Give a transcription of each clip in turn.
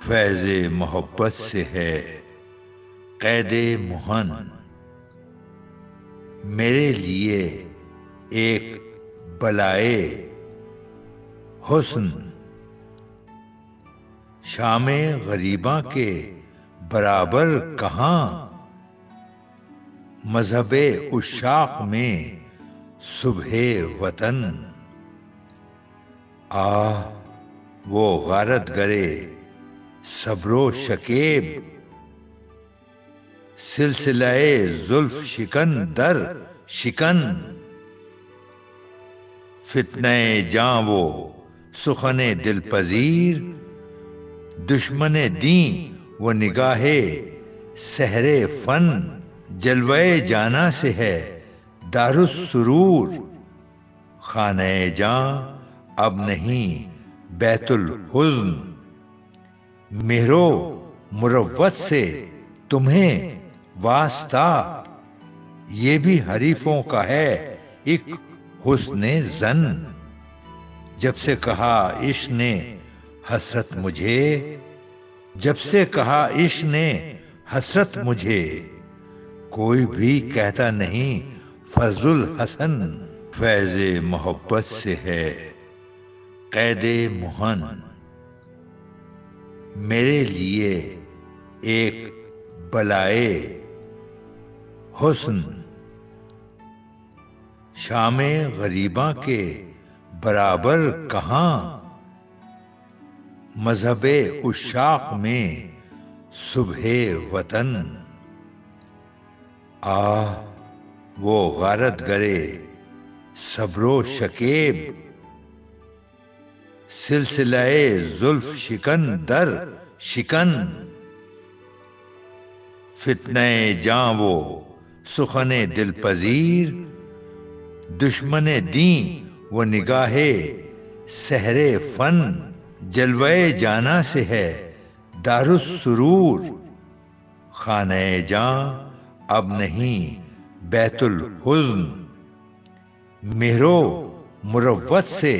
فیض محبت سے ہے قید مہن، میرے لیے ایک بلائے حسن، شام غریباں کے برابر کہاں، مذہب عشاق میں صبح وطن، آہ وہ غارت گرے صبر و شکیب، سلسلہ زلف شکن در شکن، فتنہ جاں وہ سخن دل پذیر، دشمن دین وہ نگاہ سحر فن، جلوے جانا سے ہے دار السرور، خانہ جاں اب نہیں بیت الحزن، مہر و مروت سے تمہیں واسطہ، یہ بھی حریفوں کا ہے ایک حسن زن، جب سے کہا عشق نے حسرت مجھے، جب سے کہا عشق نے حسرت مجھے، کوئی بھی کہتا نہیں فضل الحسن، فیض محبت سے ہے قید مہن، میرے لیے ایک بلائے حسن، شام غریباں کے برابر کہاں، مذہب عشاق میں صبح وطن، آہ وہ غارت گرے صبر و شکیب، سلسلہ زلف شکن در شکن، فتنہ جاں وہ سخن دل پذیر، دشمن دین وہ نگاہ سحر فن، جلوے جانا سے ہے دار السرور، خانہ جاں اب نہیں بیت الحزن، مہر و مروت سے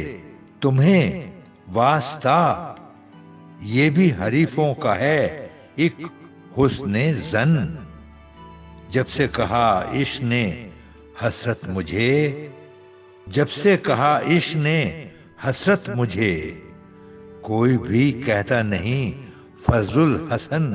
تمہیں واسطہ، یہ بھی حریفوں کا ہے ایک حسن زن، جب سے کہا عشق نے حسرت مجھے، جب سے کہا عشق نے حسرت مجھے، کوئی بھی کہتا نہیں فضل الحسن۔